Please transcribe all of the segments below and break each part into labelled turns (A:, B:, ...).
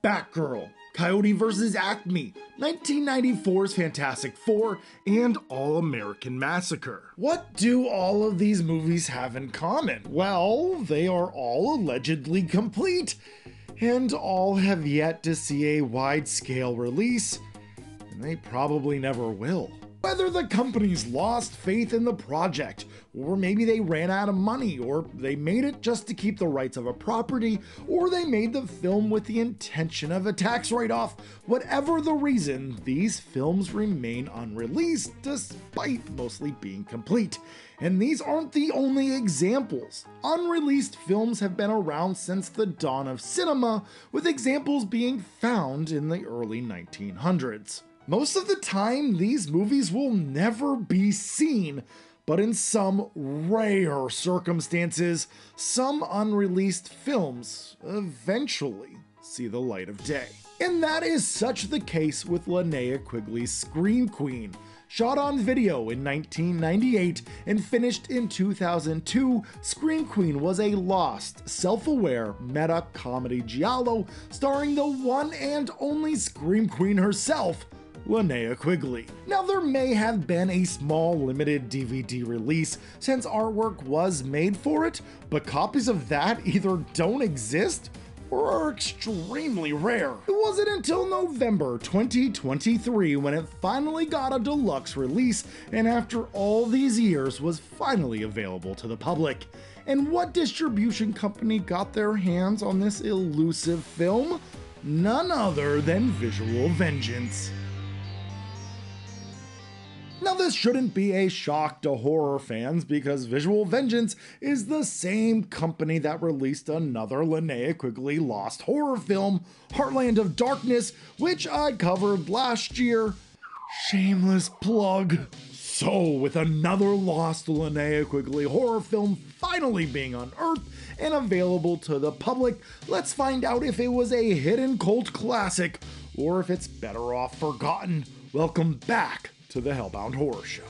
A: Batgirl, Coyote vs. Acme, 1994's Fantastic Four, and All-American Massacre. What do all of these movies have in common? Well, they are all allegedly complete, and all have yet to see a wide-scale release, and they probably never will. Whether the companies lost faith in the project, or maybe they ran out of money, or they made it just to keep the rights of a property, or they made the film with the intention of a tax write-off, whatever the reason, these films remain unreleased despite mostly being complete. And these aren't the only examples. Unreleased films have been around since the dawn of cinema, with examples being found in the early 1900s. Most of the time, these movies will never be seen, but in some rare circumstances, some unreleased films eventually see the light of day. And that is such the case with Linnea Quigley's Scream Queen. Shot on video in 1998 and finished in 2002, Scream Queen was a lost, self-aware meta-comedy giallo starring the one and only Scream Queen herself, Linnea Quigley. Now, there may have been a small limited DVD release since artwork was made for it, but copies of that either don't exist or are extremely rare. It wasn't until November 2023 when it finally got a deluxe release, and after all these years was finally available to the public. And what distribution company got their hands on this elusive film? None other than Visual Vengeance. Now, this shouldn't be a shock to horror fans because Visual Vengeance is the same company that released another Linnea Quigley lost horror film, Heartland of Darkness, which I covered last year. Shameless plug. So, with another lost Linnea Quigley horror film finally being unearthed and available to the public, let's find out if it was a hidden cult classic or if it's better off forgotten. Welcome back to the HellBound Horror Show.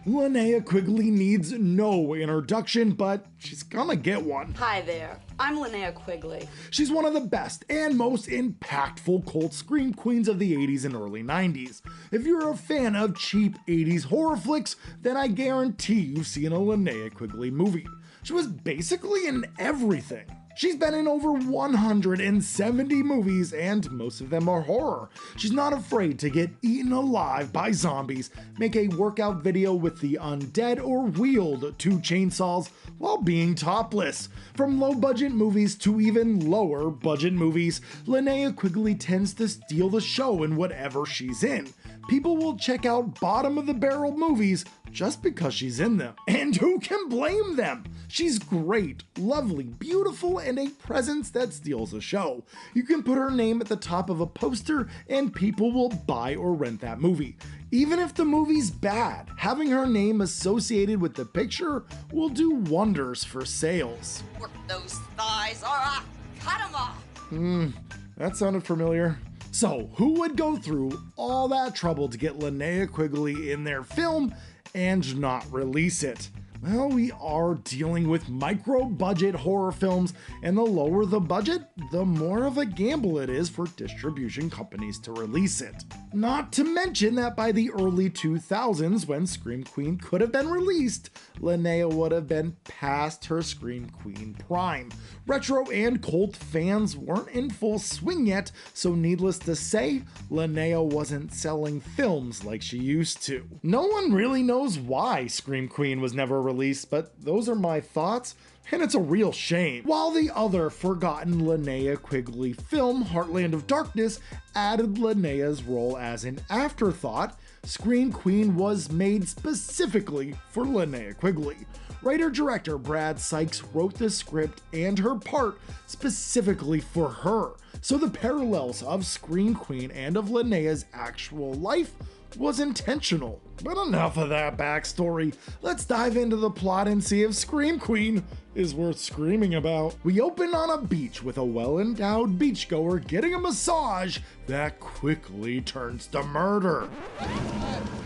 A: Linnea Quigley needs no introduction, but she's gonna get one.
B: Hi there, I'm Linnea Quigley.
A: She's one of the best and most impactful cult scream queens of the 80s and early 90s. If you're a fan of cheap 80s horror flicks, then I guarantee you've seen a Linnea Quigley movie. She was basically in everything. She's been in over 170 movies, and most of them are horror. She's not afraid to get eaten alive by zombies, make a workout video with the undead, or wield 2 chainsaws while being topless. From low-budget movies to even lower-budget movies, Linnea Quigley tends to steal the show in whatever she's in. People will check out bottom-of-the-barrel movies just because she's in them. And who can blame them? She's great, lovely, beautiful, and a presence that steals the show. You can put her name at the top of a poster and people will buy or rent that movie. Even if the movie's bad, having her name associated with the picture will do wonders for sales.
B: Work those thighs, alright, cut them off.
A: That sounded familiar. So, who would go through all that trouble to get Linnea Quigley in their film and not release it? Well, we are dealing with micro-budget horror films, and the lower the budget, the more of a gamble it is for distribution companies to release it. Not to mention that by the early 2000s, when Scream Queen could have been released, Linnea would have been past her Scream Queen prime. Retro and cult fans weren't in full swing yet, so needless to say, Linnea wasn't selling films like she used to. No one really knows why Scream Queen was never released, but those are my thoughts, and it's a real shame. While the other forgotten Linnea Quigley film, Heartland of Darkness, added Linnea's role as an afterthought, Scream Queen was made specifically for Linnea Quigley. Writer-director Brad Sykes wrote the script and her part specifically for her, so the parallels of Scream Queen and of Linnea's actual life was intentional. But enough of that backstory. Let's dive into the plot and see if Scream Queen is worth screaming about. We open on a beach with a well-endowed beachgoer getting a massage that quickly turns to murder.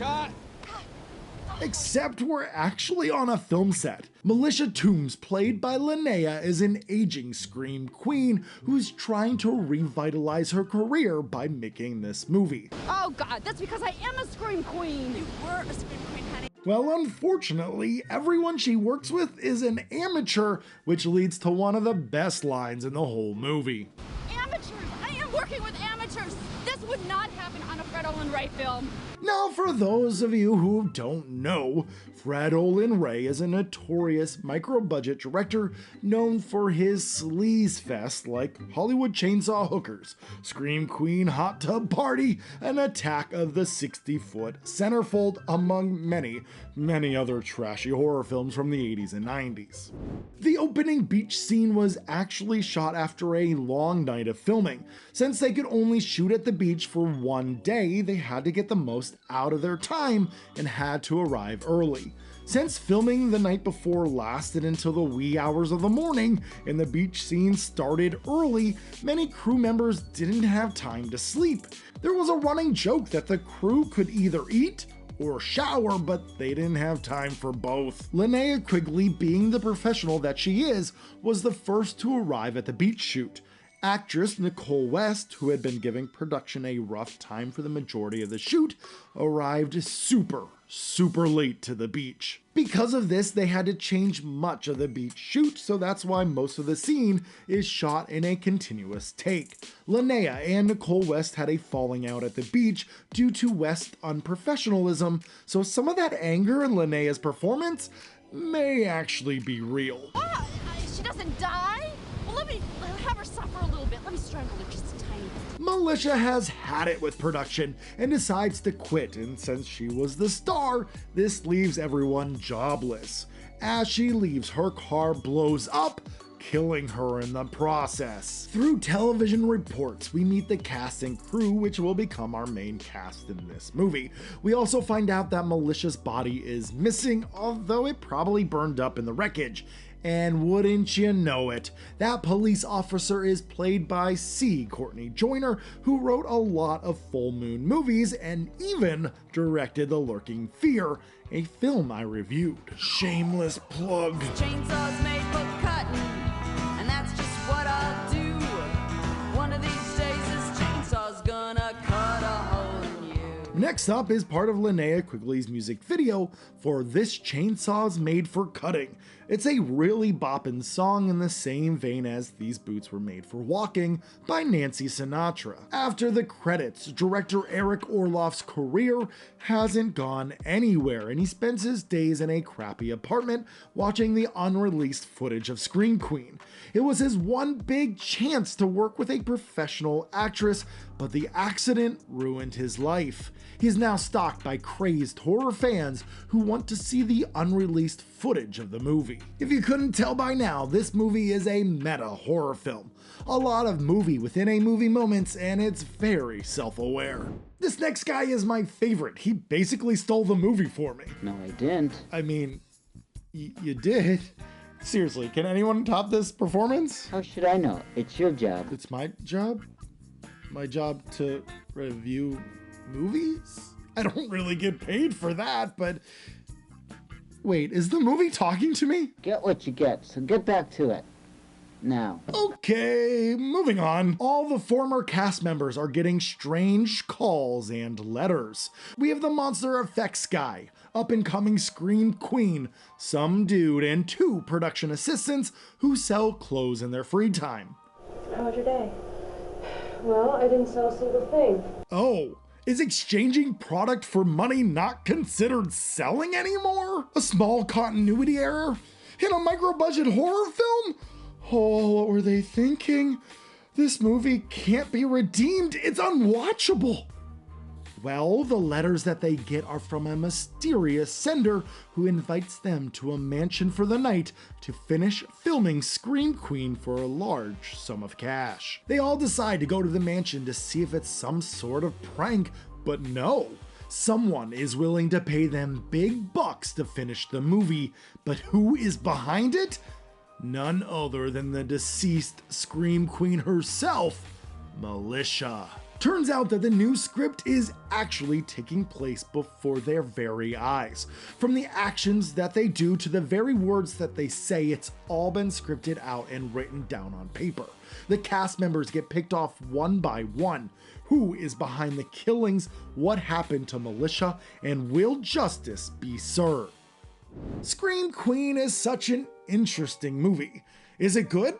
C: Cut!
A: Except we're actually on a film set. Militia Toombs, played by Linnea, is an aging Scream queen who's trying to revitalize her career by making this movie.
C: Oh God, that's because I am a Scream Queen! You were a Scream Queen, honey.
A: Well, unfortunately, everyone she works with is an amateur, which leads to one of the best lines in the whole movie.
C: Amateurs! I am working with amateurs! This would not happen on a Fred Olin Ray film.
A: Now, for those of you who don't know, Fred Olin Ray is a notorious micro-budget director known for his sleaze fest like Hollywood Chainsaw Hookers, Scream Queen Hot Tub Party, and Attack of the 60-Foot Centerfold, among many, many other trashy horror films from the 80s and 90s. The opening beach scene was actually shot after a long night of filming. Since they could only shoot at the beach for one day, they had to get the most out of their time and had to arrive early. Since filming the night before lasted until the wee hours of the morning and the beach scene started early, many crew members didn't have time to sleep. There was a running joke that the crew could either eat or shower, but they didn't have time for both. Linnea Quigley, being the professional that she is, was the first to arrive at the beach shoot. Actress Nicole West, who had been giving production a rough time for the majority of the shoot, arrived super late to the beach. Because of this, they had to change much of the beach shoot, so that's why most of the scene is shot in a continuous take. Linnea and Nicole West had a falling out at the beach due to West's unprofessionalism, so some of that anger in Linnea's performance may actually be real.
C: Ah, she doesn't die? Well, let me have her suffer a little bit. Let me strangle her just a tiny bit.
A: Militia has had it with production and decides to quit, and since she was the star, this leaves everyone jobless. As she leaves, her car blows up, killing her in the process. Through television reports, we meet the cast and crew, which will become our main cast in this movie. We also find out that Militia's body is missing, although it probably burned up in the wreckage. And wouldn't you know it, that police officer is played by C. Courtney Joyner, who wrote a lot of full moon movies and even directed The Lurking Fear, a film I reviewed. Shameless plug.
B: Chainsaws made for cutting, and that's just what I'll do. One of these days this chansaw's gonna cut a hole in you.
A: Next up is part of Linnea Quigley's music video for This Chainsaw's Made for Cutting. It's a really boppin' song in the same vein as These Boots Were Made for Walking by Nancy Sinatra. After the credits, director Eric Orloff's career hasn't gone anywhere, and he spends his days in a crappy apartment watching the unreleased footage of Scream Queen. It was his one big chance to work with a professional actress, but the accident ruined his life. He's now stalked by crazed horror fans who want to see the unreleased footage of the movie. If you couldn't tell by now, this movie is a meta horror film. A lot of movie within a movie moments, and it's very self-aware. This next guy is my favorite. He basically stole the movie for me.
D: No, I didn't.
A: I mean, you did. Seriously, can anyone top this performance?
D: How should I know? It's your job.
A: It's my job? My job to review movies? I don't really get paid for that, but... Wait, is the movie talking to me?
D: Get what you get, so get back to it. Now.
A: Okay, moving on. All the former cast members are getting strange calls and letters. We have the monster effects guy, up-and-coming Scream Queen, some dude, and 2 production assistants who sell clothes in their free time.
E: How was your day? Well, I didn't sell a single thing.
A: Oh, is exchanging product for money not considered selling anymore? A small continuity error? In a micro-budget horror film? Oh, what were they thinking? This movie can't be redeemed. It's unwatchable. Well, the letters that they get are from a mysterious sender who invites them to a mansion for the night to finish filming Scream Queen for a large sum of cash. They all decide to go to the mansion to see if it's some sort of prank, but no. Someone is willing to pay them big bucks to finish the movie, but who is behind it? None other than the deceased Scream Queen herself, Militia. Turns out that the new script is actually taking place before their very eyes. From the actions that they do to the very words that they say, it's all been scripted out and written down on paper. The cast members get picked off one by one. Who is behind the killings? What happened to Militia? And will justice be served? Scream Queen is such an interesting movie. Is it good?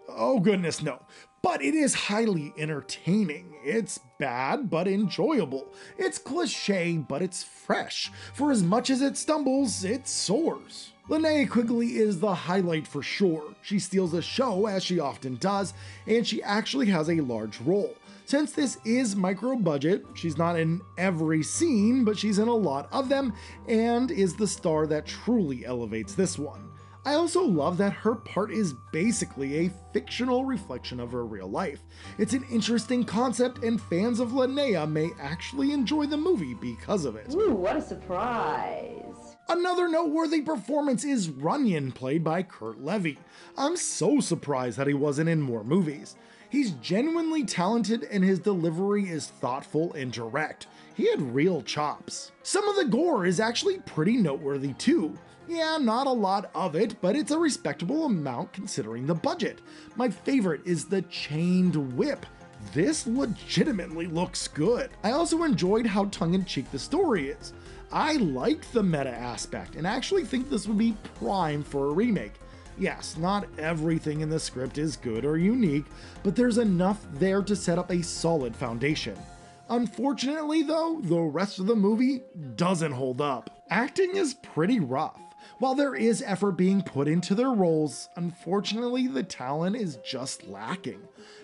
A: Oh goodness, no. But it is highly entertaining. It's bad, but enjoyable. It's cliche, but it's fresh. For as much as it stumbles, it soars. Linnea Quigley is the highlight for sure. She steals the show, as she often does, and she actually has a large role. Since this is micro budget, she's not in every scene, but she's in a lot of them, and is the star that truly elevates this one. I also love that her part is basically a fictional reflection of her real life. It's an interesting concept, and fans of Linnea may actually enjoy the movie because of it.
F: Ooh, what a surprise.
A: Another noteworthy performance is Runyon, played by Kurt Levy. I'm so surprised that he wasn't in more movies. He's genuinely talented and his delivery is thoughtful and direct. He had real chops. Some of the gore is actually pretty noteworthy too. Yeah, not a lot of it, but it's a respectable amount considering the budget. My favorite is the chained whip. This legitimately looks good. I also enjoyed how tongue-in-cheek the story is. I like the meta aspect and actually think this would be prime for a remake. Yes, not everything in the script is good or unique, but there's enough there to set up a solid foundation. Unfortunately though, the rest of the movie doesn't hold up. Acting is pretty rough. While there is effort being put into their roles, unfortunately the talent is just lacking.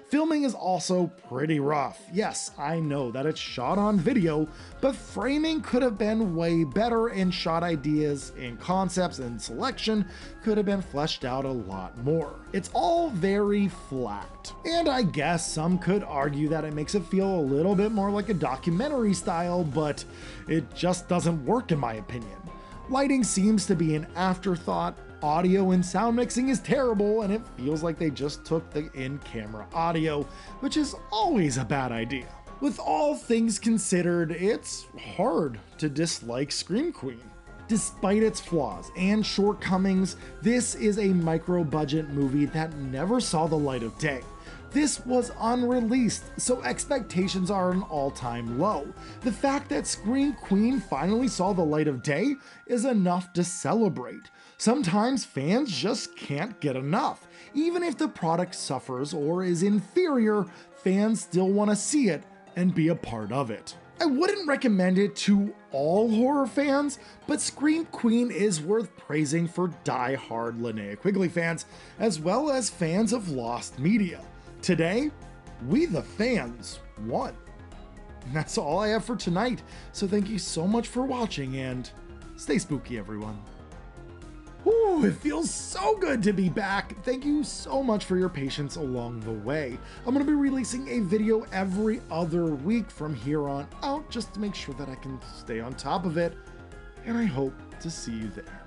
A: Filming is also pretty rough. Yes, I know that it's shot on video, but framing could have been way better and shot ideas and concepts and selection could have been fleshed out a lot more. It's all very flat. And I guess some could argue that it makes it feel a little bit more like a documentary style, but it just doesn't work in my opinion. Lighting seems to be an afterthought, audio and sound mixing is terrible, and it feels like they just took the in-camera audio, which is always a bad idea. With all things considered, it's hard to dislike Scream Queen. Despite its flaws and shortcomings, this is a micro-budget movie that never saw the light of day. This was unreleased, so expectations are an all-time low. The fact that Scream Queen finally saw the light of day is enough to celebrate. Sometimes fans just can't get enough. Even if the product suffers or is inferior, fans still want to see it and be a part of it. I wouldn't recommend it to all horror fans, but Scream Queen is worth praising for die-hard Linnea Quigley fans, as well as fans of Lost Media. Today, we the fans won. And that's all I have for tonight, so thank you so much for watching and stay spooky everyone. Whew, it feels so good to be back. Thank you so much for your patience along the way. I'm going to be releasing a video every other week from here on out just to make sure that I can stay on top of it, and I hope to see you there.